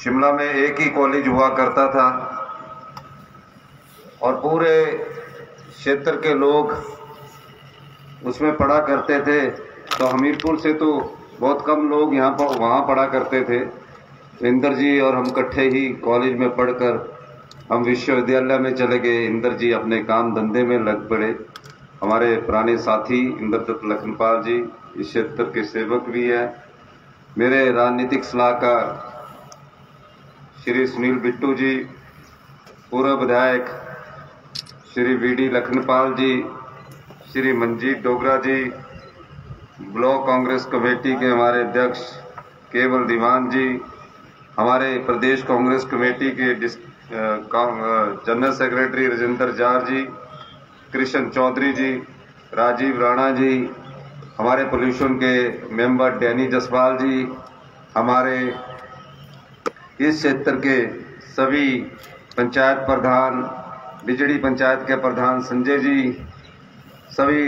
शिमला में एक ही कॉलेज हुआ करता था और पूरे क्षेत्र के लोग उसमें पढ़ा करते थे। तो हमीरपुर से तो बहुत कम लोग यहाँ पर वहाँ पढ़ा करते थे। तो इंदर जी और हम इकट्ठे ही कॉलेज में पढ़कर हम विश्वविद्यालय में चले गए। इंदर जी अपने काम धंधे में लग पड़े। हमारे पुराने साथी इंद्रदत्त लखनपाल जी इस क्षेत्र के सेवक भी हैं। मेरे राजनीतिक सलाहकार श्री सुनील बिट्टू जी, पूर्व विधायक श्री वीडी लखनपाल जी, श्री मंजीत डोगरा जी, ब्लॉक कांग्रेस कमेटी के हमारे अध्यक्ष केवल दीवान जी, हमारे प्रदेश कांग्रेस कमेटी के जनरल सेक्रेटरी राजेंद्र जार जी, कृष्ण चौधरी जी, राजीव राणा जी, हमारे पोल्यूशन के मेंबर डैनी जसवाल जी, हमारे इस क्षेत्र के सभी पंचायत प्रधान, बिजड़ी पंचायत के प्रधान संजय जी, सभी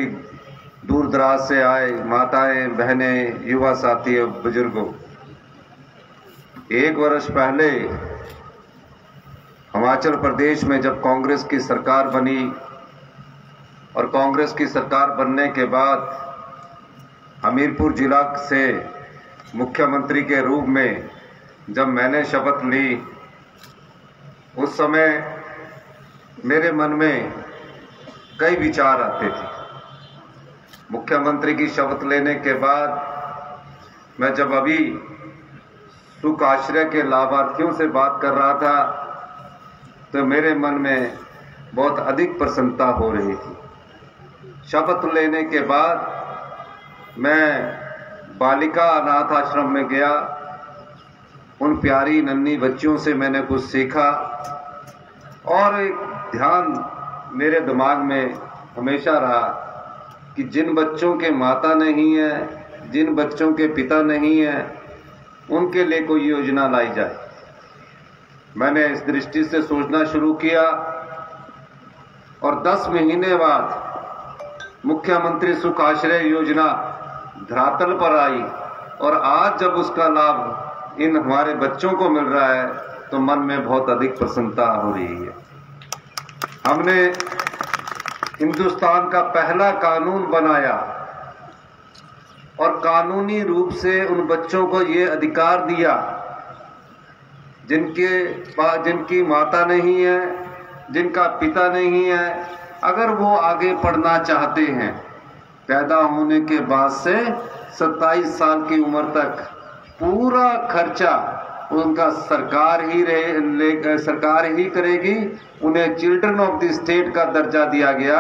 दूर दराज से आए माताएं, बहनें, युवा साथी और बुजुर्गों, 1 वर्ष पहले हिमाचल प्रदेश में जब कांग्रेस की सरकार बनी और कांग्रेस की सरकार बनने के बाद हमीरपुर जिला से मुख्यमंत्री के रूप में जब मैंने शपथ ली, उस समय मेरे मन में कई विचार आते थे। मुख्यमंत्री की शपथ लेने के बाद मैं जब अभी सुख आश्रय के लाभार्थियों से बात कर रहा था तो मेरे मन में बहुत अधिक प्रसन्नता हो रही थी। शपथ लेने के बाद मैं बालिका अनाथ आश्रम में गया। उन प्यारी नन्ही बच्चियों से मैंने कुछ सीखा और एक ध्यान मेरे दिमाग में हमेशा रहा कि जिन बच्चों के माता नहीं है, जिन बच्चों के पिता नहीं है, उनके लिए कोई योजना लाई जाए। मैंने इस दृष्टि से सोचना शुरू किया और 10 महीने बाद मुख्यमंत्री सुख आश्रय योजना धरातल पर आई और आज जब उसका लाभ इन हमारे बच्चों को मिल रहा है तो मन में बहुत अधिक प्रसन्नता हो रही है। हमने हिंदुस्तान का पहला कानून बनाया और कानूनी रूप से उन बच्चों को ये अधिकार दिया जिनकी माता नहीं है, जिनका पिता नहीं है, अगर वो आगे पढ़ना चाहते हैं, पैदा होने के बाद से 27 साल की उम्र तक पूरा खर्चा उनका सरकार ही करेगी। उन्हें चिल्ड्रन ऑफ द स्टेट का दर्जा दिया गया,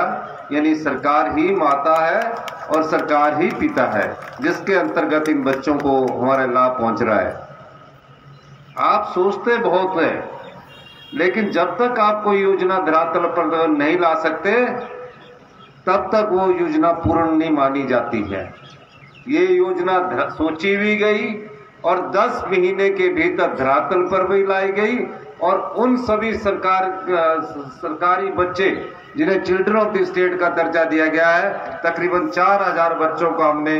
यानी सरकार ही माता है और सरकार ही पिता है, जिसके अंतर्गत इन बच्चों को हमारा लाभ पहुंच रहा है। आप सोचते बहुत है, लेकिन जब तक आप कोई योजना धरातल पर नहीं ला सकते तब तक वो योजना पूर्ण नहीं मानी जाती है। ये योजना सोची भी गई और 10 महीने के भीतर धरातल पर भी लाई गई और उन सभी सरकारी बच्चे जिन्हें चिल्ड्रन ऑफ द स्टेट का दर्जा दिया गया है, तकरीबन 4000 बच्चों को हमने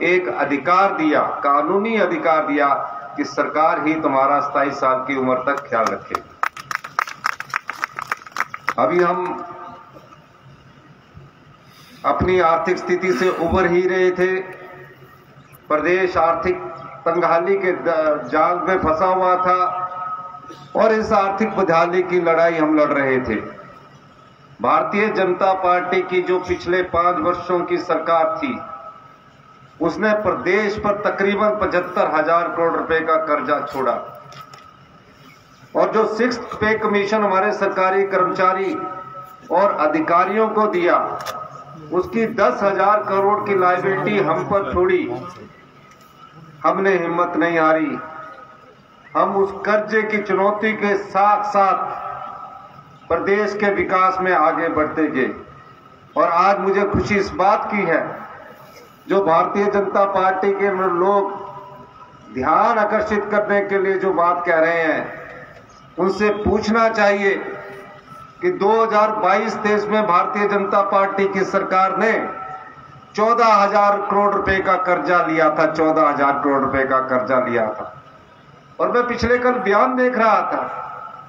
एक अधिकार दिया, कानूनी अधिकार दिया कि सरकार ही तुम्हारा 27 साल की उम्र तक ख्याल रखे। अभी हम अपनी आर्थिक स्थिति से उबर ही रहे थे। प्रदेश आर्थिक तंगहाली के जाल में फंसा हुआ था और इस आर्थिक बदहाली की लड़ाई हम लड़ रहे थे। भारतीय जनता पार्टी की जो पिछले 5 वर्षों की सरकार थी, उसने प्रदेश पर तकरीबन 75,000 करोड़ रुपए का कर्जा छोड़ा और जो 6th पे कमीशन हमारे सरकारी कर्मचारी और अधिकारियों को दिया, उसकी 10,000 करोड़ की लायबिलिटी हम पर छोड़ी। हमने हिम्मत नहीं हारी। हम उस कर्जे की चुनौती के साथ साथ प्रदेश के विकास में आगे बढ़ते गए और आज मुझे खुशी इस बात की है, जो भारतीय जनता पार्टी के लोग ध्यान आकर्षित करने के लिए जो बात कह रहे हैं, उनसे पूछना चाहिए कि 2022-23 में भारतीय जनता पार्टी की सरकार ने 14,000 करोड़ रुपए का कर्जा लिया था। 14,000 करोड़ रुपए का कर्जा लिया था। और मैं पिछले कल बयान देख रहा था,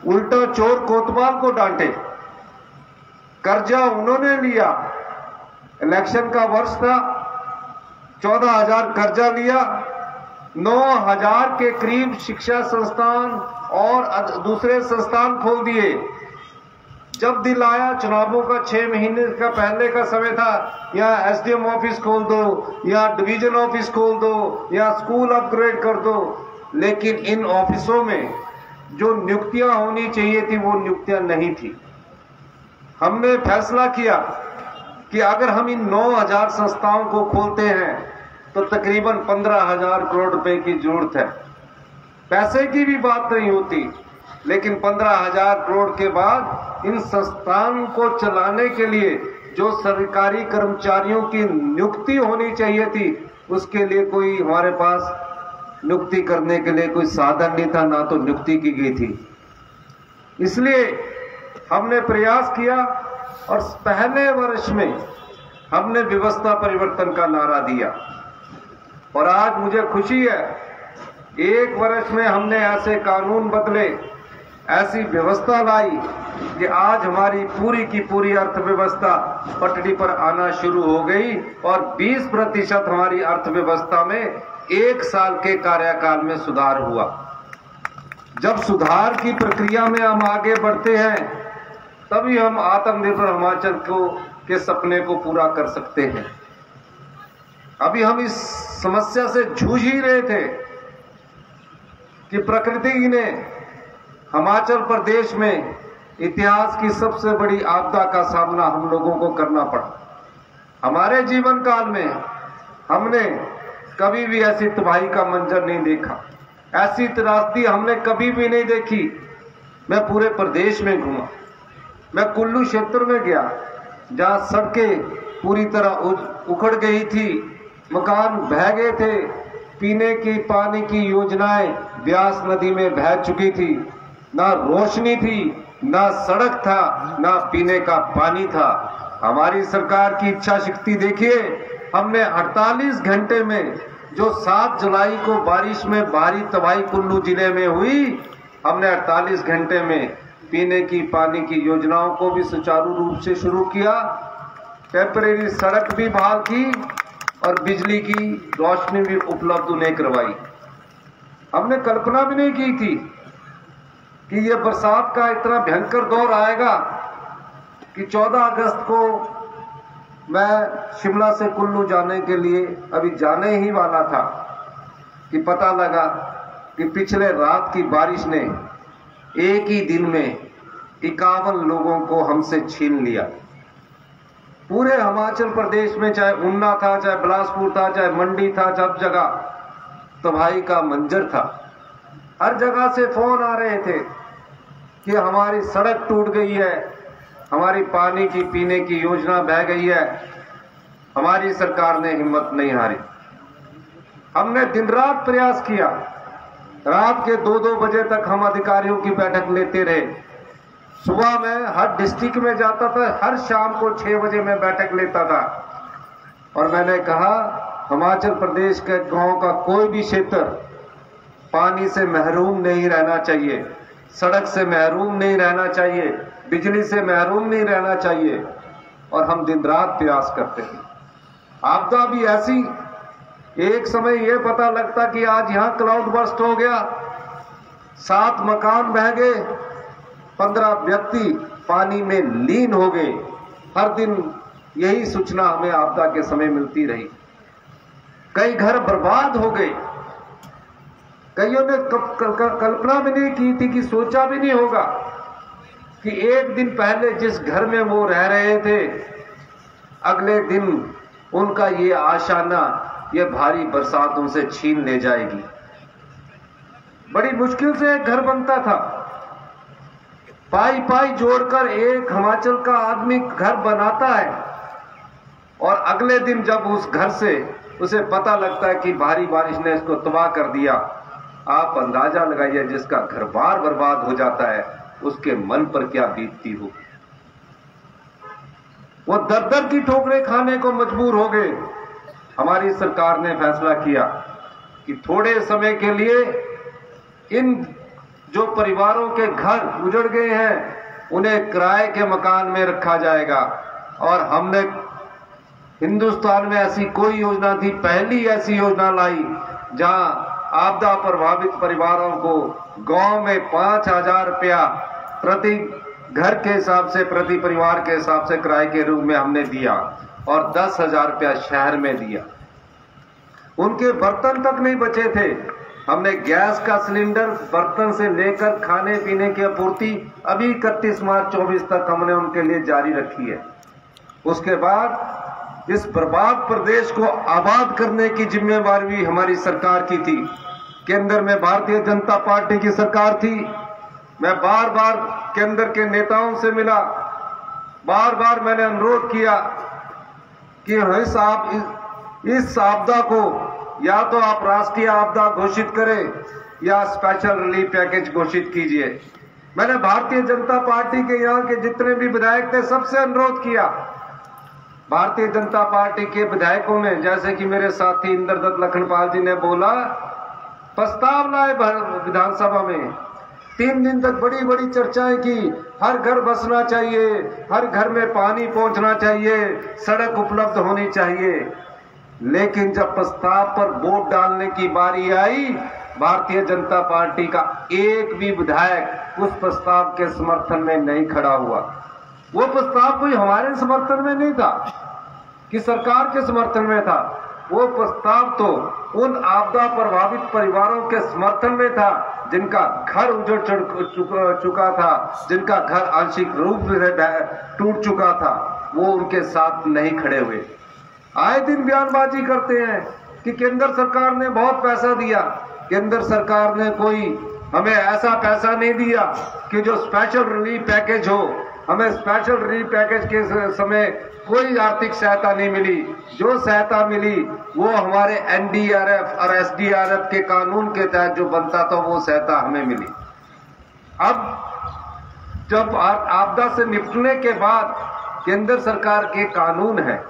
उल्टा चोर कोतवाल को डांटे। कर्जा उन्होंने लिया, इलेक्शन का वर्ष था, 14,000 कर्जा लिया, 9,000 के करीब शिक्षा संस्थान और दूसरे संस्थान खोल दिए। जब दिल आया, चुनावों का 6 महीने का पहले का समय था, या एसडीएम ऑफिस खोल दो, या डिवीजन ऑफिस खोल दो, या स्कूल अपग्रेड कर दो, लेकिन इन ऑफिसों में जो नियुक्तियां होनी चाहिए थी वो नियुक्तियां नहीं थी। हमने फैसला किया कि अगर हम इन 9,000 संस्थाओं को खोलते हैं तो तकरीबन 15,000 करोड़ रुपए की जरूरत है। पैसे की भी बात नहीं होती, लेकिन 15,000 करोड़ के बाद इन संस्थान को चलाने के लिए जो सरकारी कर्मचारियों की नियुक्ति होनी चाहिए थी, उसके लिए कोई हमारे पास नियुक्ति करने के लिए कोई साधन नहीं था, ना तो नियुक्ति की गई थी। इसलिए हमने प्रयास किया और पहले वर्ष में हमने व्यवस्था परिवर्तन का नारा दिया। और आज मुझे खुशी है, 1 वर्ष में हमने ऐसे कानून बदले, ऐसी व्यवस्था लाई कि आज हमारी पूरी की पूरी अर्थव्यवस्था पटरी पर आना शुरू हो गई और 20% हमारी अर्थव्यवस्था में 1 साल के कार्यकाल में सुधार हुआ। जब सुधार की प्रक्रिया में हम आगे बढ़ते हैं, तभी हम आत्मनिर्भर हिमाचल के सपने को पूरा कर सकते हैं। अभी हम इस समस्या से जूझ ही रहे थे कि प्रकृति ने हिमाचल प्रदेश में इतिहास की सबसे बड़ी आपदा का सामना हम लोगों को करना पड़ा। हमारे जीवन काल में हमने कभी भी ऐसी तबाही का मंजर नहीं देखा, ऐसी त्रासदी हमने कभी भी नहीं देखी। मैं पूरे प्रदेश में घूमा, मैं कुल्लू क्षेत्र में गया जहां सड़कें पूरी तरह उखड़ गई थी, मकान बह गए थे, पीने की पानी की योजनाएं ब्यास नदी में बह चुकी थी, ना रोशनी थी, ना सड़क था, ना पीने का पानी था। हमारी सरकार की इच्छा शक्ति देखिए, हमने 48 घंटे में जो 7 जुलाई को बारिश में भारी तबाही कुल्लू जिले में हुई, हमने 48 घंटे में पीने की पानी की योजनाओं को भी सुचारू रूप से शुरू किया, टेम्परेरी सड़क भी बहाल की और बिजली की रोशनी भी उपलब्ध उन्हें करवाई। हमने कल्पना भी नहीं की थी कि ये बरसात का इतना भयंकर दौर आएगा कि 14 अगस्त को मैं शिमला से कुल्लू जाने के लिए अभी जाने ही वाला था कि पता लगा कि पिछले रात की बारिश ने एक ही दिन में 51 लोगों को हमसे छीन लिया। पूरे हिमाचल प्रदेश में चाहे ऊना था, चाहे बिलासपुर था, चाहे मंडी था, सब जगह तबाही का मंजर था। हर जगह से फोन आ रहे थे कि हमारी सड़क टूट गई है, हमारी पानी की पीने की योजना बह गई है। हमारी सरकार ने हिम्मत नहीं हारी। हमने दिन रात प्रयास किया, रात के 2-2 बजे तक हम अधिकारियों की बैठक लेते रहे। सुबह में हर डिस्ट्रिक्ट में जाता था, हर शाम को 6 बजे मैं बैठक लेता था और मैंने कहा हिमाचल प्रदेश के गांव का कोई भी क्षेत्र पानी से महरूम नहीं रहना चाहिए, सड़क से महरूम नहीं रहना चाहिए, बिजली से महरूम नहीं रहना चाहिए। और हम दिन रात प्रयास करते थे। आपदा भी ऐसी, एक समय यह पता लगता कि आज यहां क्लाउड बर्स्ट हो गया, 7 मकान बह गए, 15 व्यक्ति पानी में लीन हो गए। हर दिन यही सूचना हमें आपदा के समय मिलती रही। कई घर बर्बाद हो गए। कईयों ने कल्पना भी नहीं की थी, कि सोचा भी नहीं होगा कि एक दिन पहले जिस घर में वो रह रहे थे, अगले दिन उनका ये आशाना ये भारी बरसात उनसे छीन ले जाएगी। बड़ी मुश्किल से एक घर बनता था, पाई पाई जोड़कर एक हिमाचल का आदमी घर बनाता है और अगले दिन जब उस घर से उसे पता लगता है कि भारी बारिश ने इसको तबाह कर दिया, आप अंदाजा लगाइए जिसका घर बार बर्बाद हो जाता है उसके मन पर क्या बीतती हो। वो दर दर की ठोकरें खाने को मजबूर हो गए। हमारी सरकार ने फैसला किया कि थोड़े समय के लिए इन जो परिवारों के घर उजड़ गए हैं उन्हें किराए के मकान में रखा जाएगा। और हमने हिंदुस्तान में ऐसी कोई योजना थी, पहली ऐसी योजना लाई जहां आपदा प्रभावित परिवारों को गांव में 5,000 रुपया प्रति घर के हिसाब से, प्रति परिवार के हिसाब से किराए के रूप में हमने दिया और 10,000 रुपया शहर में दिया। उनके बर्तन तक नहीं बचे थे। हमने गैस का सिलेंडर, बर्तन से लेकर खाने पीने की आपूर्ति अभी 31 मार्च 24 तक हमने उनके लिए जारी रखी है। उसके बाद इस बर्बाद प्रदेश को आबाद करने की जिम्मेवारी भी हमारी सरकार की थी। केंद्र में भारतीय जनता पार्टी की सरकार थी। मैं बार बार केंद्र के नेताओं से मिला, बार बार मैंने अनुरोध किया कि इस आपदा को या तो आप राष्ट्रीय आपदा घोषित करें या स्पेशल रिलीफ पैकेज घोषित कीजिए। मैंने भारतीय जनता पार्टी के यहाँ के जितने भी विधायक थे सबसे अनुरोध किया। भारतीय जनता पार्टी के विधायकों ने, जैसे कि मेरे साथी इंद्रदत्त लखनपाल जी ने बोला, प्रस्ताव लाए विधानसभा में। 3 दिन तक बड़ी बड़ी चर्चाएं की। हर घर बसना चाहिए, हर घर में पानी पहुंचना चाहिए, सड़क उपलब्ध होनी चाहिए। लेकिन जब प्रस्ताव पर वोट डालने की बारी आई, भारतीय जनता पार्टी का एक भी विधायक उस प्रस्ताव के समर्थन में नहीं खड़ा हुआ। वो प्रस्ताव कोई हमारे समर्थन में नहीं था कि सरकार के समर्थन में था। वो प्रस्ताव तो उन आपदा प्रभावित परिवारों के समर्थन में था जिनका घर उजड़ चुका था, जिनका घर आंशिक रूप से टूट चुका था। वो उनके साथ नहीं खड़े हुए। आए दिन बयानबाजी करते हैं कि केंद्र सरकार ने बहुत पैसा दिया। केंद्र सरकार ने कोई हमें ऐसा पैसा नहीं दिया कि जो स्पेशल रिलीफ पैकेज हो। हमें स्पेशल रिलीफ पैकेज के समय कोई आर्थिक सहायता नहीं मिली। जो सहायता मिली वो हमारे एनडीआरएफ और एसडीआरएफ के कानून के तहत जो बनता था वो सहायता हमें मिली। अब जब आपदा से निपटने के बाद केंद्र सरकार के कानून है,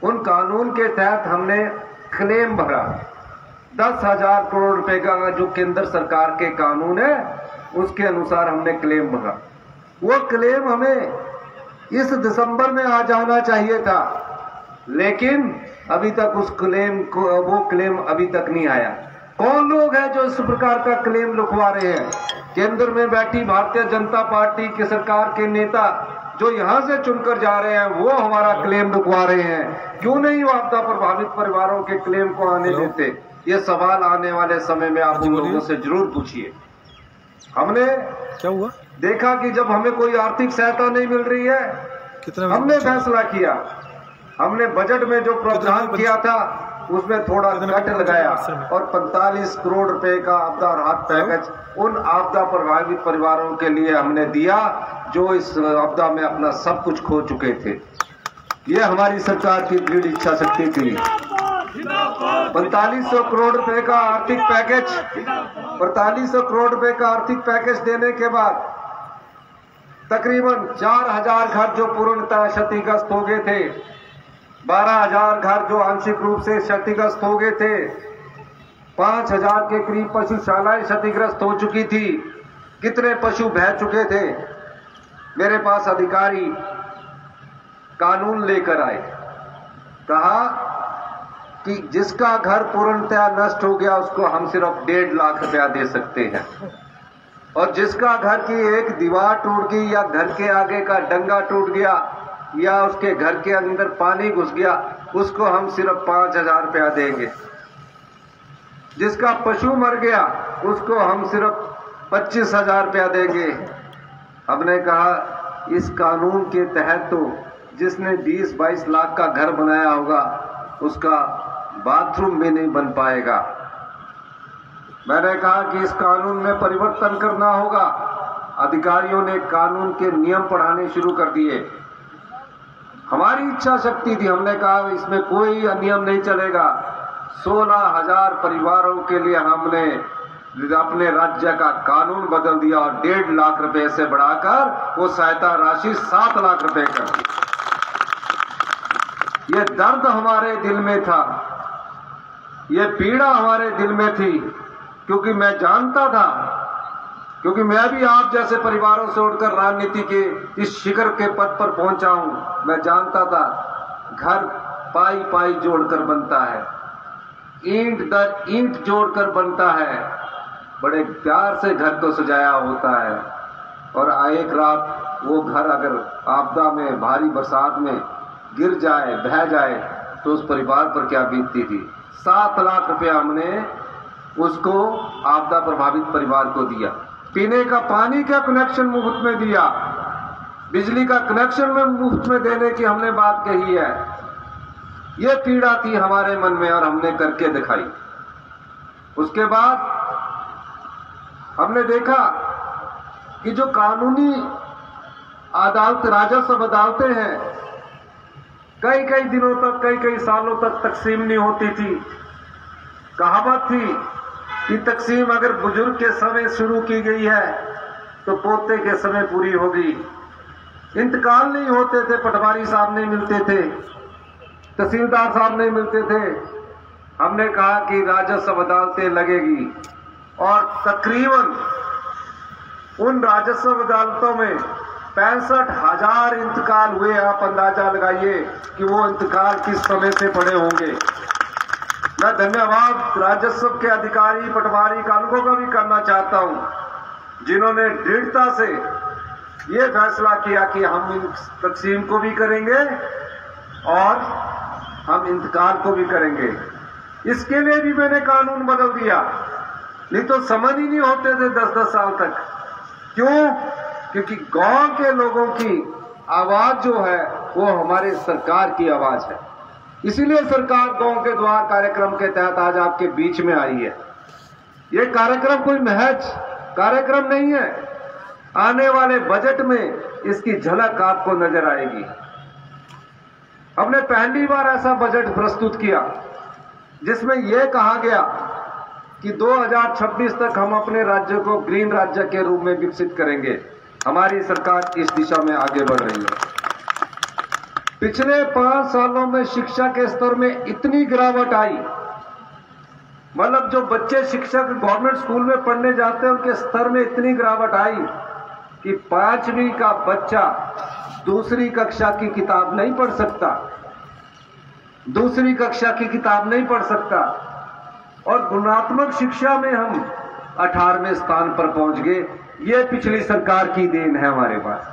उन कानून के तहत हमने क्लेम भरा। 10,000 करोड़ रुपए का जो केंद्र सरकार के कानून है उसके अनुसार हमने क्लेम भरा। वो क्लेम हमें इस दिसंबर में आ जाना चाहिए था, लेकिन अभी तक वो क्लेम अभी तक नहीं आया। कौन लोग हैं जो इस प्रकार का क्लेम लिखवा रहे हैं? केंद्र में बैठी भारतीय जनता पार्टी की सरकार के नेता जो यहां से चुनकर जा रहे हैं वो हमारा क्लेम लिखवा रहे हैं। क्यों नहीं वो आपदा प्रभावित परिवारों के क्लेम को आने देते? ये सवाल आने वाले समय में आप उन लोगों से जरूर पूछिए। हमने क्या हुआ देखा कि जब हमें कोई आर्थिक सहायता नहीं मिल रही है, हमने फैसला किया, हमने बजट में जो प्रावधान किया था उसमें थोड़ा कट लगाया और 45 करोड़ रुपए का आपदा राहत पैकेज उन आपदा प्रभावित परिवारों के लिए हमने दिया जो इस आपदा में अपना सब कुछ खो चुके थे। ये हमारी सरकार की दृढ़ इच्छा शक्ति थी। 4500 करोड़ रुपए का आर्थिक पैकेज, 4500 करोड़ रुपए का आर्थिक पैकेज देने के बाद तकरीबन 4,000 घर जो पूर्णतः क्षतिग्रस्त हो गए थे, 12,000 घर जो आंशिक रूप से क्षतिग्रस्त हो गए थे, 5,000 के करीब पशुशालाएं क्षतिग्रस्त हो चुकी थी। कितने पशु बह चुके थे। मेरे पास अधिकारी कानून लेकर आए, कहा कि जिसका घर पूर्णतः नष्ट हो गया उसको हम सिर्फ 1.5 लाख रुपया दे सकते हैं, और जिसका घर की एक दीवार टूट गई या घर के आगे का डंगा टूट गया या उसके घर के अंदर पानी घुस गया उसको हम सिर्फ 5,000 रुपया देंगे। जिसका पशु मर गया उसको हम सिर्फ 25,000 रुपया देंगे। हमने कहा इस कानून के तहत तो जिसने 20-22 लाख का घर बनाया होगा उसका बाथरूम भी नहीं बन पाएगा। मैंने कहा कि इस कानून में परिवर्तन करना होगा। अधिकारियों ने कानून के नियम पढ़ाने शुरू कर दिए। हमारी इच्छा शक्ति थी, हमने कहा इसमें कोई नियम नहीं चलेगा। 16,000 परिवारों के लिए हमने अपने राज्य का कानून बदल दिया और 1.5 लाख रुपए से बढ़ाकर वो सहायता राशि 7 लाख रुपए कर दी। ये दर्द हमारे दिल में था, ये पीड़ा हमारे दिल में थी, क्योंकि मैं जानता था क्योंकि मैं भी आप जैसे परिवारों से उठकर राजनीति के इस शिखर के पद पर पहुंचा हूं। मैं जानता था घर पाई पाई जोड़कर बनता है, ईंट दर ईंट जोड़कर बनता है, बड़े प्यार से घर को सजाया होता है। और एक रात वो घर अगर आपदा में, भारी बरसात में गिर जाए, बह जाए, तो उस परिवार पर क्या बीतती थी। 7 लाख रुपया हमने उसको आपदा प्रभावित परिवार को दिया। पीने का पानी का कनेक्शन मुफ्त में दिया, बिजली का कनेक्शन में मुफ्त में देने की हमने बात कही है। ये पीड़ा थी हमारे मन में और हमने करके दिखाई। उसके बाद हमने देखा कि जो कानूनी अदालत, राजस्व अदालतें हैं, कई कई दिनों तक, कई कई सालों तक तकसीम नहीं होती थी। कहावत थी कि तकसीम अगर बुजुर्ग के समय शुरू की गई है तो पोते के समय पूरी होगी। इंतकाल नहीं होते थे, पटवारी साहब नहीं मिलते थे, तहसीलदार साहब नहीं मिलते थे। हमने कहा कि राजस्व अदालतें लगेगी और तकरीबन उन राजस्व अदालतों में 65,000 इंतकाल हुए। आप अंदाजा लगाइए कि वो इंतकाल किस समय से पड़े होंगे। मैं धन्यवाद राजस्व के अधिकारी, पटवारी, कानूनों का भी करना चाहता हूं, जिन्होंने दृढ़ता से ये फैसला किया कि हम इन तकसीम को भी करेंगे और हम इंतकाल को भी करेंगे। इसके लिए भी मैंने कानून बदल दिया, नहीं तो समझ ही नहीं होते थे 10-10 साल तक। क्यों? क्योंकि गांव के लोगों की आवाज जो है वो हमारे सरकार की आवाज है। इसीलिए सरकार गांव के द्वार कार्यक्रम के तहत आज आपके बीच में आई है। ये कार्यक्रम कोई महज कार्यक्रम नहीं है, आने वाले बजट में इसकी झलक आपको नजर आएगी। हमने पहली बार ऐसा बजट प्रस्तुत किया जिसमें यह कहा गया कि 2026 तक हम अपने राज्य को ग्रीन राज्य के रूप में विकसित करेंगे। हमारी सरकार इस दिशा में आगे बढ़ रही है। पिछले 5 सालों में शिक्षा के स्तर में इतनी गिरावट आई, मतलब जो बच्चे शिक्षक गवर्नमेंट स्कूल में पढ़ने जाते हैं उनके स्तर में इतनी गिरावट आई कि 5वीं का बच्चा दूसरी कक्षा की किताब नहीं पढ़ सकता, दूसरी कक्षा की किताब नहीं पढ़ सकता। और गुणात्मक शिक्षा में हम 18वें स्थान पर पहुंच गए। ये पिछली सरकार की देन है हमारे पास।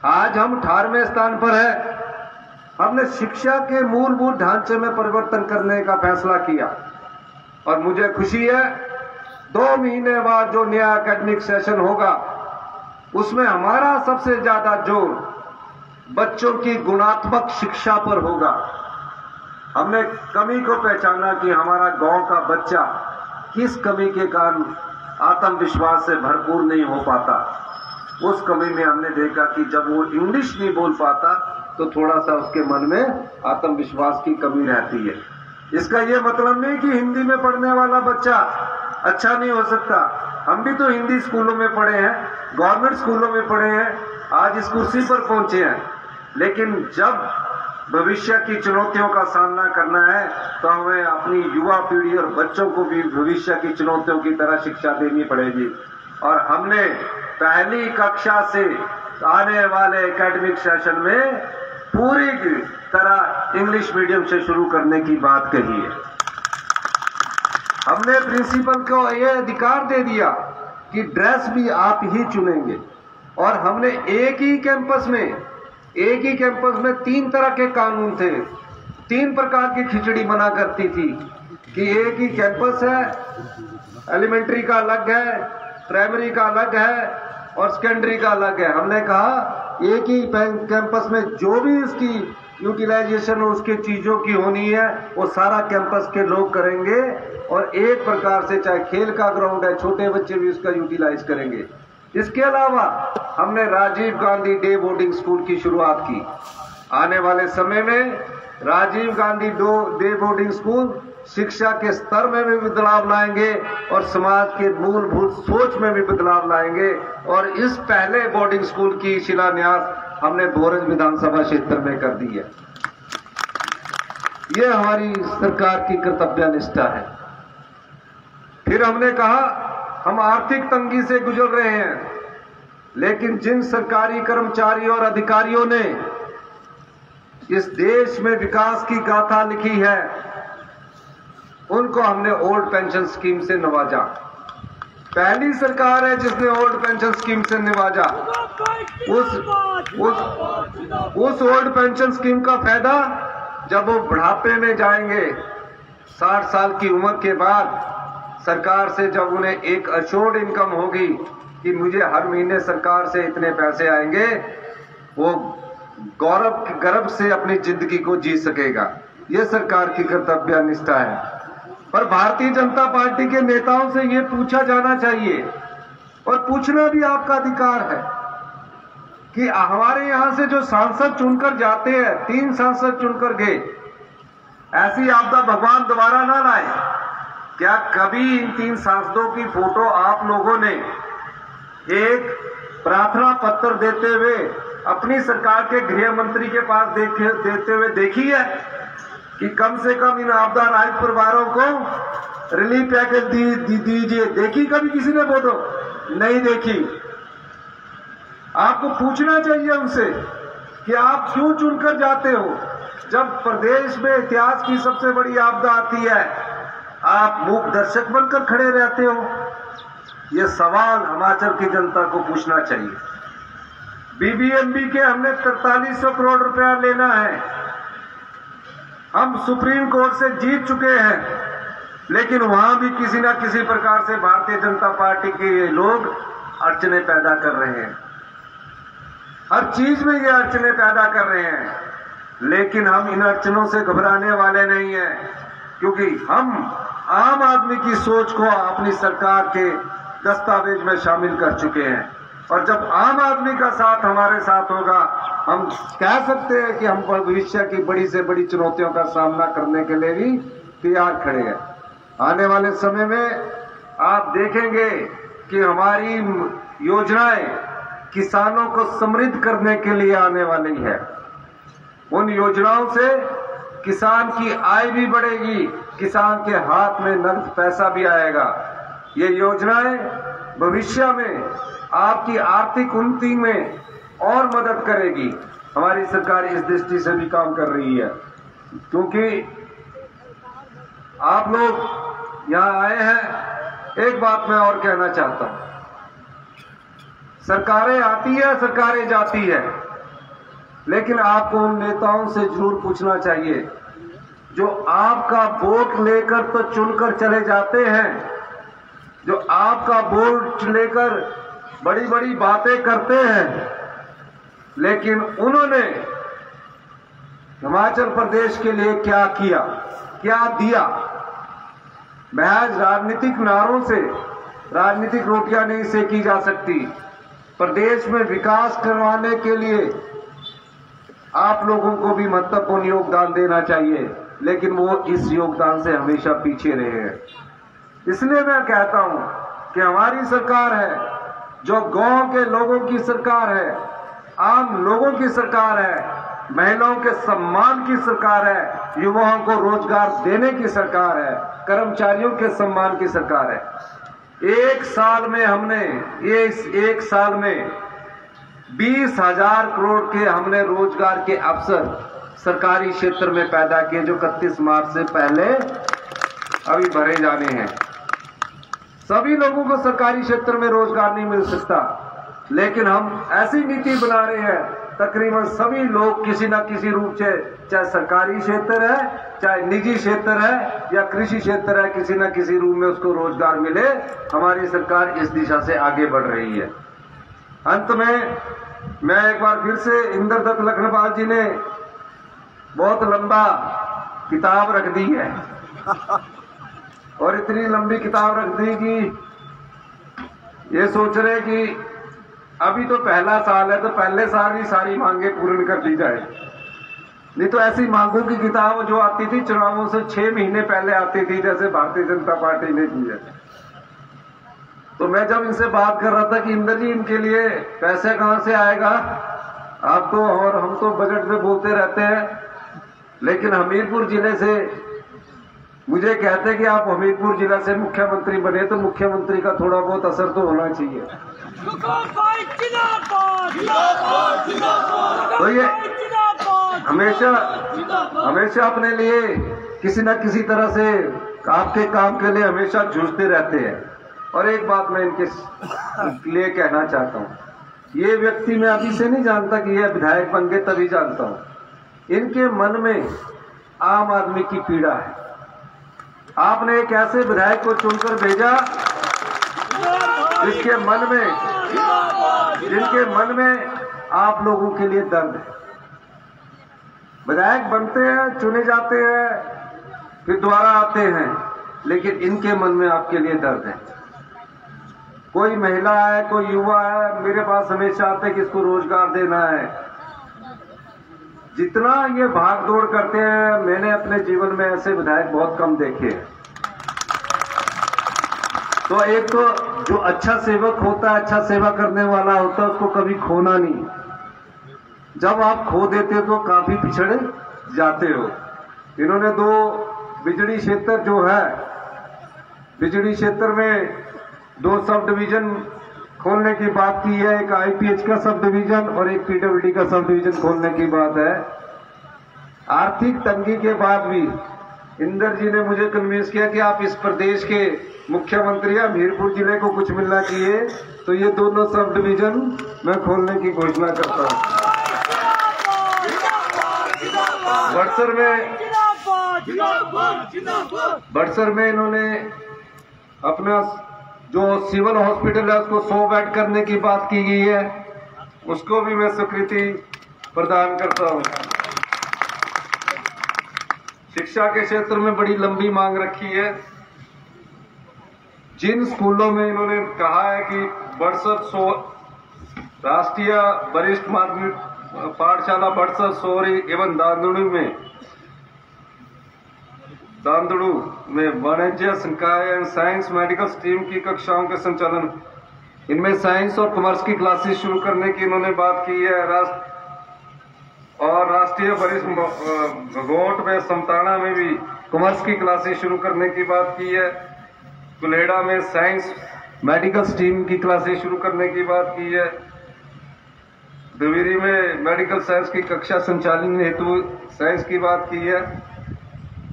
आज हम 18वें स्थान पर है। हमने शिक्षा के मूलभूत ढांचे में परिवर्तन करने का फैसला किया और मुझे खुशी है 2 महीने बाद जो नया एकेडमिक सेशन होगा उसमें हमारा सबसे ज्यादा जोर बच्चों की गुणात्मक शिक्षा पर होगा। हमने कमी को पहचाना कि हमारा गांव का बच्चा किस कमी के कारण आत्मविश्वास से भरपूर नहीं हो पाता। उस कमी में हमने देखा कि जब वो इंग्लिश नहीं बोल पाता तो थोड़ा सा उसके मन में आत्मविश्वास की कमी रहती है। इसका ये मतलब नहीं कि हिंदी में पढ़ने वाला बच्चा अच्छा नहीं हो सकता। हम भी तो हिंदी स्कूलों में पढ़े हैं, गवर्नमेंट स्कूलों में पढ़े हैं, आज इस कुर्सी पर पहुंचे हैं। लेकिन जब भविष्य की चुनौतियों का सामना करना है तो हमें अपनी युवा पीढ़ी और बच्चों को भी भविष्य की चुनौतियों की तरह शिक्षा देनी पड़ेगी। और हमने पहली कक्षा से आने वाले एकेडमिक सेशन में पूरी तरह इंग्लिश मीडियम से शुरू करने की बात कही है। हमने प्रिंसिपल को यह अधिकार दे दिया कि ड्रेस भी आप ही चुनेंगे। और हमने एक ही कैंपस में 3 तरह के कानून थे। 3 प्रकार की खिचड़ी बना करती थी कि एक ही कैंपस है, एलिमेंट्री का अलग है, प्राइमरी का अलग है और सेकेंडरी का अलग है। हमने कहा एक ही कैंपस में जो भी उसकी यूटिलाइजेशन उसके चीजों की होनी है वो सारा कैंपस के लोग करेंगे और एक प्रकार से चाहे खेल का ग्राउंड है छोटे बच्चे भी उसका यूटिलाइज करेंगे। इसके अलावा हमने Rajiv Gandhi day boarding school की शुरुआत की। आने वाले समय में Rajiv Gandhi day boarding school शिक्षा के स्तर में भी बदलाव लाएंगे और समाज के मूलभूत सोच में भी बदलाव लाएंगे। और इस पहले बोर्डिंग स्कूल की शिलान्यास हमने बोरज विधानसभा क्षेत्र में कर दी है। यह हमारी सरकार की कर्तव्य निष्ठा है। फिर हमने कहा हम आर्थिक तंगी से गुजर रहे हैं, लेकिन जिन सरकारी कर्मचारियों और अधिकारियों ने इस देश में विकास की गाथा लिखी है, उनको हमने ओल्ड पेंशन स्कीम से नवाजा। पहली सरकार है जिसने ओल्ड पेंशन स्कीम से नवाजा। उस ओल्ड पेंशन स्कीम का फायदा जब वो बुढ़ापे में जाएंगे, 60 साल की उम्र के बाद, सरकार से जब उन्हें एक अश्योर्ड इनकम होगी कि मुझे हर महीने सरकार से इतने पैसे आएंगे, वो गर्व से अपनी जिंदगी को जी सकेगा। ये सरकार की कर्तव्य निष्ठा है। पर भारतीय जनता पार्टी के नेताओं से ये पूछा जाना चाहिए, और पूछना भी आपका अधिकार है, कि हमारे यहां से जो सांसद चुनकर जाते हैं, 3 सांसद चुनकर गए, ऐसी आपदा भगवान दोबारा ना लाए। क्या कभी इन 3 सांसदों की फोटो आप लोगों ने एक प्रार्थना पत्र देते हुए अपनी सरकार के गृह मंत्री के पास देते हुए देखी है कि कम से कम इन आपदा राहत परिवारों को रिलीफ पैकेज दीजिए? देखी कभी किसी ने फोटो? नहीं देखी। आपको पूछना चाहिए उनसे कि आप क्यों चुनकर जाते हो? जब प्रदेश में इतिहास की सबसे बड़ी आपदा आती है, आप मूक दर्शक बनकर खड़े रहते हो। ये सवाल हिमाचल की जनता को पूछना चाहिए। बीबीएमबी के हमने 4300 करोड़ रुपया लेना है। हम सुप्रीम कोर्ट से जीत चुके हैं, लेकिन वहां भी किसी न किसी प्रकार से भारतीय जनता पार्टी के लोग अड़चने पैदा कर रहे हैं। हर चीज में ये अड़चने पैदा कर रहे हैं, लेकिन हम इन अड़चनों से घबराने वाले नहीं हैं, क्योंकि हम आम आदमी की सोच को अपनी सरकार के दस्तावेज में शामिल कर चुके हैं। और जब आम आदमी का साथ हमारे साथ होगा, हम कह सकते हैं कि हम भविष्य की बड़ी से बड़ी चुनौतियों का सामना करने के लिए भी तैयार खड़े हैं। आने वाले समय में आप देखेंगे कि हमारी योजनाएं किसानों को समृद्ध करने के लिए आने वाली है। उन योजनाओं से किसान की आय भी बढ़ेगी, किसान के हाथ में नकद पैसा भी आएगा। ये योजनाएं भविष्य में आपकी आर्थिक उन्नति में और मदद करेगी। हमारी सरकार इस दृष्टि से भी काम कर रही है, क्योंकि आप लोग यहां आए हैं। एक बात मैं और कहना चाहता हूं, सरकारें आती है, सरकारें जाती है, लेकिन आपको उन नेताओं से जरूर पूछना चाहिए जो आपका वोट लेकर तो चुनकर चले जाते हैं, जो आपका वोट लेकर बड़ी बड़ी बातें करते हैं, लेकिन उन्होंने हिमाचल प्रदेश के लिए क्या किया, क्या दिया? महज राजनीतिक नारों से राजनीतिक रोटियां नहीं सेकी जा सकती। प्रदेश में विकास करवाने के लिए आप लोगों को भी महत्वपूर्ण योगदान देना चाहिए, लेकिन वो इस योगदान से हमेशा पीछे रहे हैं। इसलिए मैं कहता हूं कि हमारी सरकार है जो गांव के लोगों की सरकार है, आम लोगों की सरकार है, महिलाओं के सम्मान की सरकार है, युवाओं को रोजगार देने की सरकार है, कर्मचारियों के सम्मान की सरकार है। एक साल में हमने एक साल में 20,000 करोड़ के हमने रोजगार के अवसर सरकारी क्षेत्र में पैदा किए, जो 31 मार्च से पहले अभी भरे जाने हैं। सभी लोगों को सरकारी क्षेत्र में रोजगार नहीं मिल सकता, लेकिन हम ऐसी नीति बना रहे हैं तकरीबन सभी लोग किसी न किसी रूप से, चाहे सरकारी क्षेत्र है, चाहे निजी क्षेत्र है या कृषि क्षेत्र है, किसी न किसी रूप में उसको रोजगार मिले। हमारी सरकार इस दिशा से आगे बढ़ रही है। अंत में मैं एक बार फिर से इंद्रदत्त लखनपाल जी ने बहुत लंबा किताब रख दी है और इतनी लंबी किताब रख दी कि ये सोच रहे कि अभी तो पहला साल है, तो पहले साल ही सारी मांगे पूर्ण कर दी जाए। नहीं तो ऐसी मांगों की किताब जो आती थी चुनावों से 6 महीने पहले आती थी, जैसे भारतीय जनता पार्टी ने की है। तो मैं जब इनसे बात कर रहा था कि इंदर जी इनके लिए पैसे कहां से आएगा, आप तो और हम तो बजट में बोलते रहते हैं, लेकिन हमीरपुर जिले से मुझे कहते कि आप हमीरपुर जिला से मुख्यमंत्री बने, तो मुख्यमंत्री का थोड़ा बहुत असर तो होना चाहिए। तो ये हमेशा अपने लिए किसी न किसी तरह से आपके काम के लिए हमेशा जूझते रहते हैं। और एक बात मैं इनके लिए कहना चाहता हूँ, ये व्यक्ति मैं अभी से नहीं जानता कि ये विधायक बन गए, तभी जानता हूँ। इनके मन में आम आदमी की पीड़ा है। आपने एक ऐसे विधायक को चुनकर भेजा जिनके मन में आप लोगों के लिए दर्द है। विधायक बनते हैं, चुने जाते हैं, फिर दोबारा आते हैं, लेकिन इनके मन में आपके लिए दर्द है। कोई महिला है, कोई युवा है, मेरे पास हमेशा आते कि इसको रोजगार देना है। जितना ये भाग दौड़ करते हैं, मैंने अपने जीवन में ऐसे विधायक बहुत कम देखे हैं। तो एक तो जो अच्छा सेवक होता है, अच्छा सेवा करने वाला होता है, उसको कभी खोना नहीं। जब आप खो देते हो तो काफी पिछड़े जाते हो। इन्होंने 2 बिजली क्षेत्र जो है, बिजली क्षेत्र में 2 सब डिवीजन खोलने की बात की है। एक आईपीएच का सब डिवीजन और एक पीडब्ल्यूडी का सब डिवीजन खोलने की बात है। आर्थिक तंगी के बाद भी इंदर जी ने मुझे कन्विंस किया कि आप इस प्रदेश के मुख्यमंत्री हैं, हमीरपुर जिले को कुछ मिलना चाहिए, तो ये दोनों सब डिवीजन मैं खोलने की घोषणा करता हूं। बड़सर में इन्होंने अपना जो सिविल हॉस्पिटल है उसको 100 बेड करने की बात की गई है, उसको भी मैं स्वीकृति प्रदान करता हूं। शिक्षा के क्षेत्र में बड़ी लंबी मांग रखी है। जिन स्कूलों में इन्होंने कहा है कि बड़सर राष्ट्रीय वरिष्ठ माध्यमिक पाठशाला बड़सर, सोरी एवं दांदड़ू में वाणिज्य, संकाय एवं साइंस मेडिकल स्ट्रीम की कक्षाओं के संचालन, इनमें साइंस और कॉमर्स की क्लासेस शुरू करने की इन्होंने बात की है। और राष्ट्रीय वरिष्ठ घोट में समताना में भी कॉमर्स की क्लासेस शुरू करने की बात की है। कुल्हेड़ा में साइंस मेडिकल स्ट्रीम की क्लासेस शुरू करने की बात की है। द्विवेदी में मेडिकल साइंस की कक्षा संचालन हेतु साइंस की बात की है।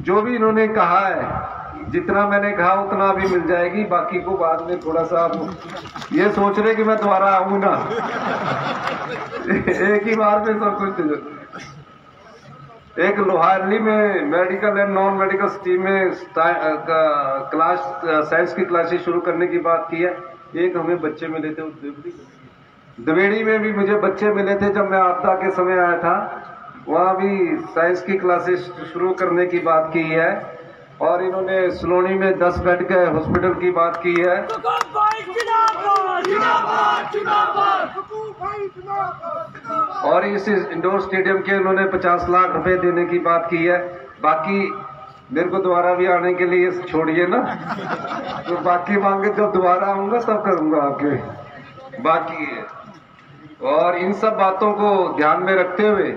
जो भी इन्होंने कहा है, जितना मैंने कहा उतना भी मिल जाएगी, बाकी को बाद में थोड़ा सा आप ये सोच रहे कि मैं दोबारा आऊं ना, एक ही बार में सब कुछ। एक लोहारली में medical and non medical stream में क्लास साइंस की क्लासेस शुरू करने की बात की है। एक हमें बच्चे मिले थे द्विवेदी में भी मुझे बच्चे मिले थे जब मैं आपदा के समय आया था, वहाँ भी साइंस की क्लासेस शुरू करने की बात की है। और इन्होंने सलोनी में 10 बेड के हॉस्पिटल की बात की है। और इस इंडोर स्टेडियम के उन्होंने 50 लाख रुपए देने की बात की है। बाकी मेरे को दोबारा भी आने के लिए छोड़िए ना, तो बाकी मांगे जब दोबारा आऊंगा तब करूंगा आपके बाकी है। और इन सब बातों को ध्यान में रखते हुए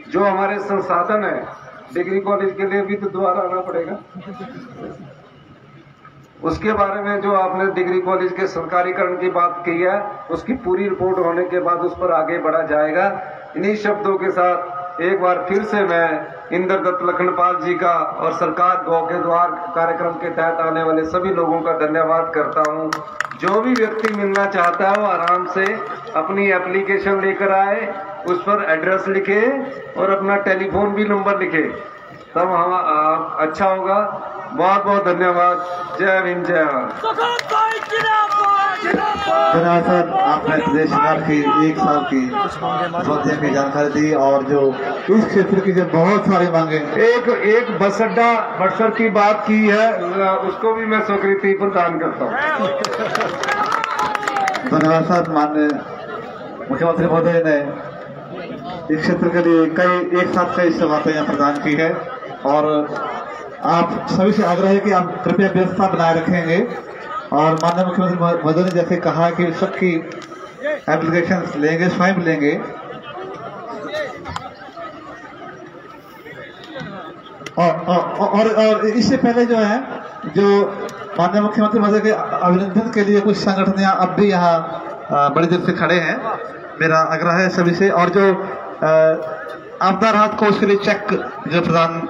जो हमारे संसाधन है, डिग्री कॉलेज के लिए भी तो दोबारा आना पड़ेगा। उसके बारे में जो आपने डिग्री कॉलेज के सरकारीकरण की बात की है, उसकी पूरी रिपोर्ट होने के बाद उस पर आगे बढ़ा जाएगा। इन्हीं शब्दों के साथ एक बार फिर से मैं इंदर दत्त लखनपाल जी का और सरकार गांव के द्वार कार्यक्रम के तहत आने वाले सभी लोगों का धन्यवाद करता हूं। जो भी व्यक्ति मिलना चाहता है वो आराम से अपनी एप्लीकेशन लेकर आए, उस पर एड्रेस लिखे और अपना टेलीफोन भी नंबर लिखे, तब हम अच्छा होगा। बहुत बहुत धन्यवाद। जय हिंद, जय भारत। धन्यवाद सर, आपने देश सरकार की 1 साल की उपलब्धियों की जानकारी दी और जो इस क्षेत्र की जो बहुत सारी मांगे, एक बस अड्डा बड़सर की बात की है, उसको भी मैं स्वीकृति प्रदान करता हूँ। धन्यवाद सर। माननीय मुख्यमंत्री महोदय ने इस क्षेत्र के लिए एक साथ कई सौगातें प्रदान की है और आप सभी से आग्रह है कि आप कृपया व्यवस्था बनाए रखेंगे। और माननीय मुख्यमंत्री महोदय ने जैसे कहा कि सबकी एप्लीकेशन लेंगे, स्वयं लेंगे। और इससे पहले जो है, जो माननीय मुख्यमंत्री महोदय के अभिनंदन के लिए कुछ संगठन यहाँ अब भी यहाँ बड़ी देर से खड़े हैं। मेरा आग्रह है सभी से, और जो आपदा राहत कोष के लिए चेक जो प्रदान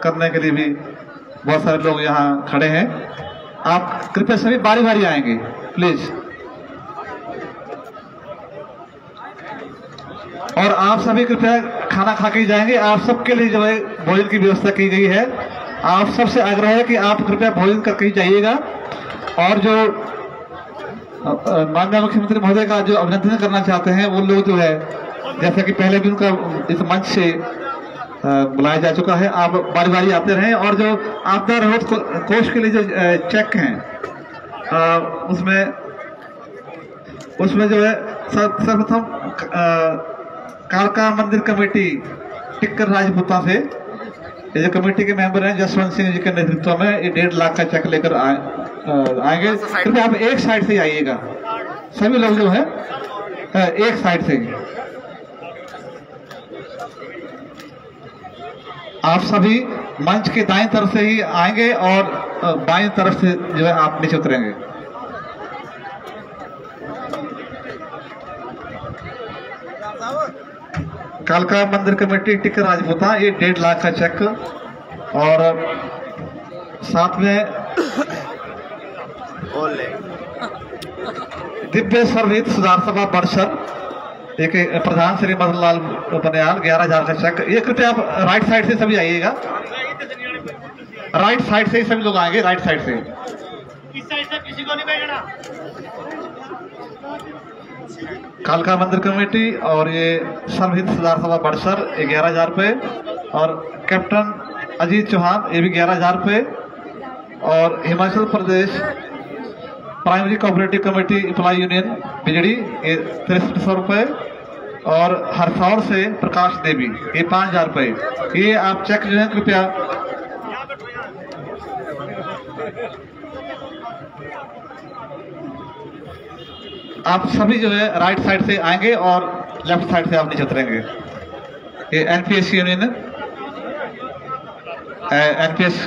करने के लिए भी बहुत सारे लोग यहाँ खड़े हैं। आप कृपया सभी बारी बारी आएंगे प्लीज। और आप सभी कृपया खाना खा के जाएंगे। आप सबके लिए जो है भोजन की व्यवस्था की गई है। आप सबसे आग्रह है कि आप कृपया भोजन करके ही जाइएगा। और जो माननीय मुख्यमंत्री महोदय का जो अभिनंदन करना चाहते हैं, वो लोग जो है, जैसा कि पहले भी उनका इस मंच से बुलाया जा चुका है, आप बारी बारी आते रहें। और जो आपदा राहत कोष के लिए जो चेक हैं, उसमें जो है सर्वप्रथम कालका मंदिर कमेटी टिक्कर राजपूता से, ये जो कमेटी के मेंबर हैं जसवंत सिंह जी के नेतृत्व में, ये 1.5 लाख का चेक लेकर आएंगे। कृपया आप एक साइड से ही आइएगा, सभी लोग जो है एक साइड से। आप सभी मंच के दाईं तरफ से ही आएंगे और बाईं तरफ से जो है आप नीचे उतरेंगे। कालका मंदिर कमेटी टिक्कर राजपूता, ये 1.5 लाख का चेक, और साथ में दिव्य सर्वहित सुधार सभा बड़सर, एक प्रधान श्री मदन लाल बनियाल, 11,000 का चेक। ये कृपया आप राइट साइड से सभी आइएगा, राइट साइड से ही सभी लोग आएंगे, राइट साइड से। इस साइड से किसी को नहीं बैठना। कालका मंदिर कमेटी और ये सर्वहित सुधार सभा बड़सर, 11,000 रुपये, और कैप्टन अजीत चौहान, ये भी 11,000 रुपये, और Himachal Pradesh primary cooperative committee employ union बिजड़ी, ये 6300 रुपये, और हरसौर से प्रकाश देवी, ये 5,000 रुपये। ये आप चेक जो है कृपया आप सभी जो है राइट साइड से आएंगे और लेफ्ट साइड से आप नीचे उतरेंगे। ये एनपीएस यूनियन, एनपीएस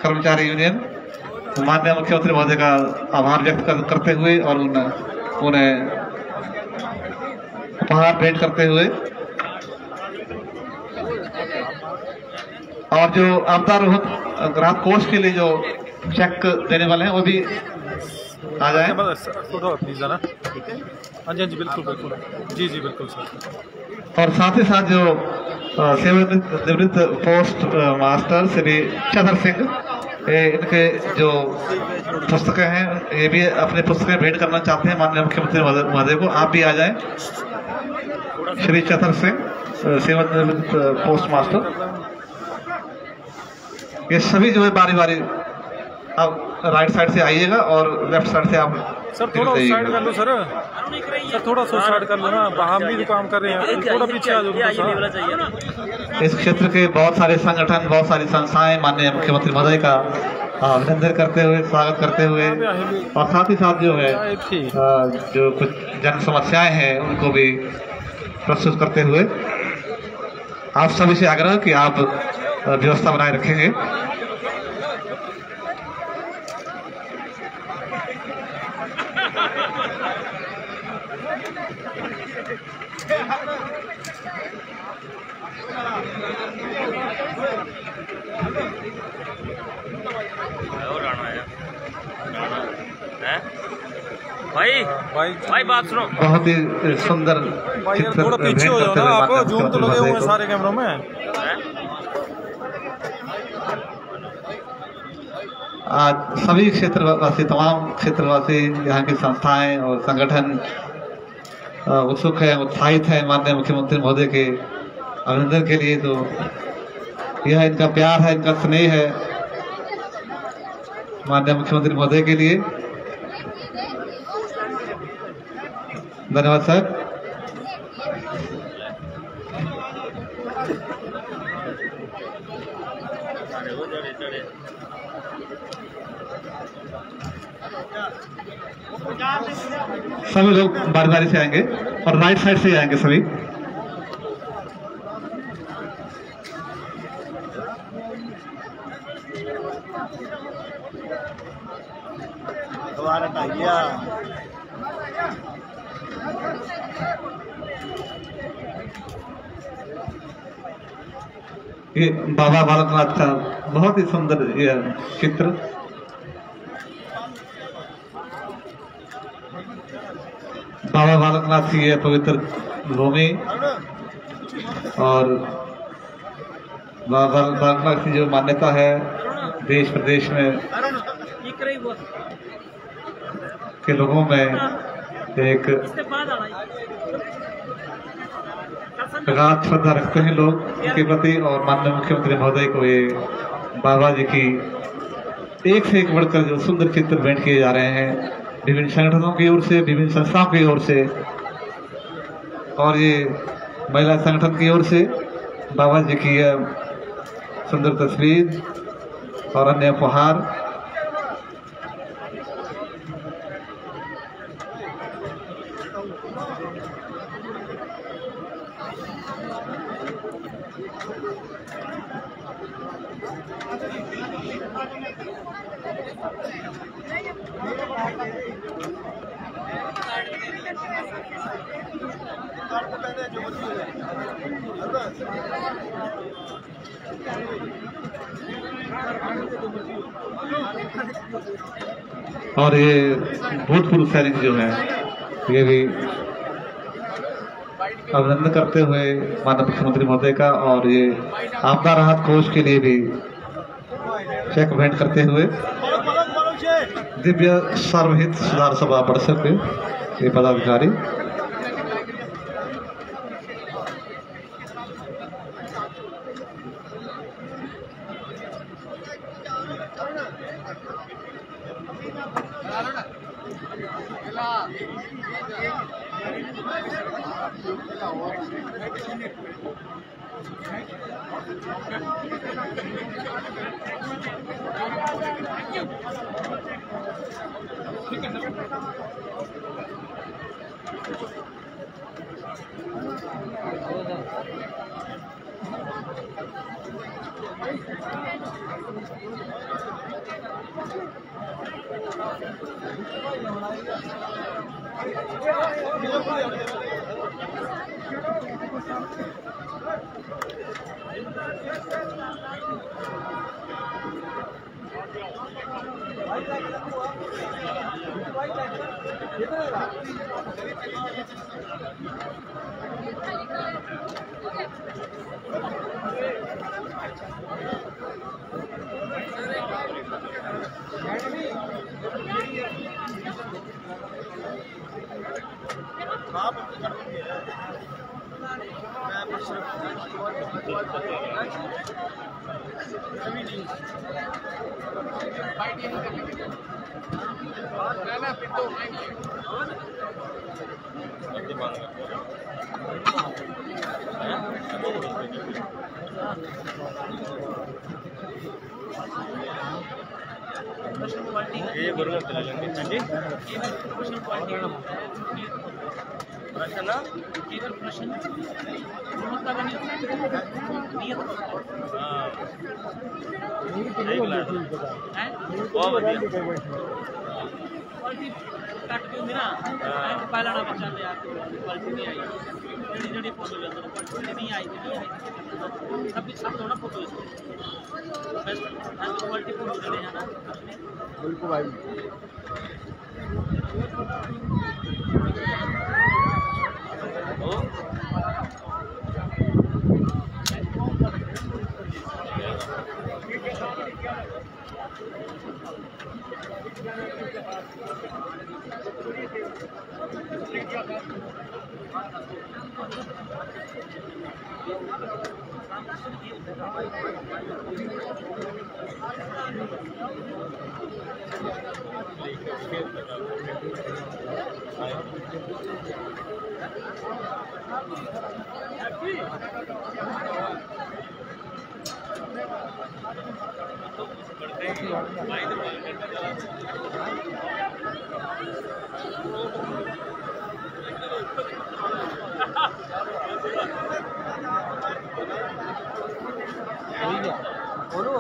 कर्मचारी यूनियन, माननीय मुख्यमंत्री महोदय का आभार व्यक्त करते हुए और उन्हें उपहार भेंट करते हुए, और जो आपदा राहत कोष के लिए जो चेक देने वाले हैं वो भी आ जाए। प्लीज ना। हाँ जी बिल्कुल बिल्कुल, जी बिल्कुल सर। और साथ ही साथ जो सेवानिवृत्त पोस्ट मास्टर श्री चंद्र सिंह, इनके जो पुस्तकें हैं, ये भी अपनी पुस्तकें भेंट करना चाहते हैं माननीय मुख्यमंत्री महोदय को। आप भी आ जाएं। श्री चंद्र सिंह, सेवानिवृत्त पोस्ट मास्टर, ये सभी जो है बारी बारी आप राइट साइड से आइएगा और लेफ्ट साइड से आप सर थोड़ा साइड कर लो। सर थोड़ा सा साइड कर लो ना, हम भी तो काम कर रहे हैं, थोड़ा पीछे आ जाओ। इस क्षेत्र के बहुत सारे संगठन, बहुत सारी संस्थाएं माननीय मुख्यमंत्री महोदय का अभिनंदन करते हुए, स्वागत करते हुए, और साथ ही साथ जो है जो कुछ जन समस्याएं हैं उनको भी प्रस्तुत करते हुए आप सभी से आग्रह कि आप व्यवस्था बनाए रखेंगे। भाई बात सुनो। बहुत ही सुंदर भाई, थोड़ा पीछे हो जाओ ना, आप जूम तो लगे हुए हैं सारे कैमरों में। आज सभी क्षेत्रवासी, तमाम क्षेत्रवासी, यहाँ की संस्थाएं और संगठन उत्सुक है, उत्साहित है माननीय मुख्यमंत्री महोदय के अभिनंदन के लिए। तो यह इनका प्यार है, इनका स्नेह है माननीय मुख्यमंत्री महोदय के लिए। धन्यवाद सर। सभी लोग बारी बारी से आएंगे और राइट साइड से आएंगे सभी। ये बाबा बालकनाथ का बहुत ही सुंदर यह चित्र। बाबा बालकनाथ की यह पवित्र भूमि और बाबा बालकनाथ की जो मान्यता है देश प्रदेश में के लोगों में एक प्रगाढ़ श्रद्धा रखते हैं लोग उनके प्रति। और माननीय मुख्यमंत्री महोदय को ये बाबा जी की एक से एक बढ़कर जो सुंदर चित्र भेंट किए जा रहे हैं विभिन्न संगठनों की ओर से, विभिन्न संस्थाओं की ओर से और ये महिला संगठन की ओर से बाबा जी की यह सुंदर तस्वीर और अन्य उपहार। और ये भूतपूर्व सैनिक जो है ये भी अभिनंदन करते हुए माननीय मुख्यमंत्री महोदय का और ये आपदा राहत कोष के लिए भी चेक भेंट करते हुए दिव्य सर्वहित सुधार सभा परिषद के ये पदाधिकारी। ये बरोबर चला लेंगे प्रश्न ना केवल प्रश्न गुणवत्ता का नियत बहुत बढ़िया क्वालिटी कट के मेरा पहला ना बचा ले यार क्वालिटी नहीं आई जड़ी जड़ी फोटो ले अंदर क्वालिटी नहीं आई सब थोड़ा फोटो इसको बेस्ट क्वालिटी फोटो ले जाना बिल्कुल भाई।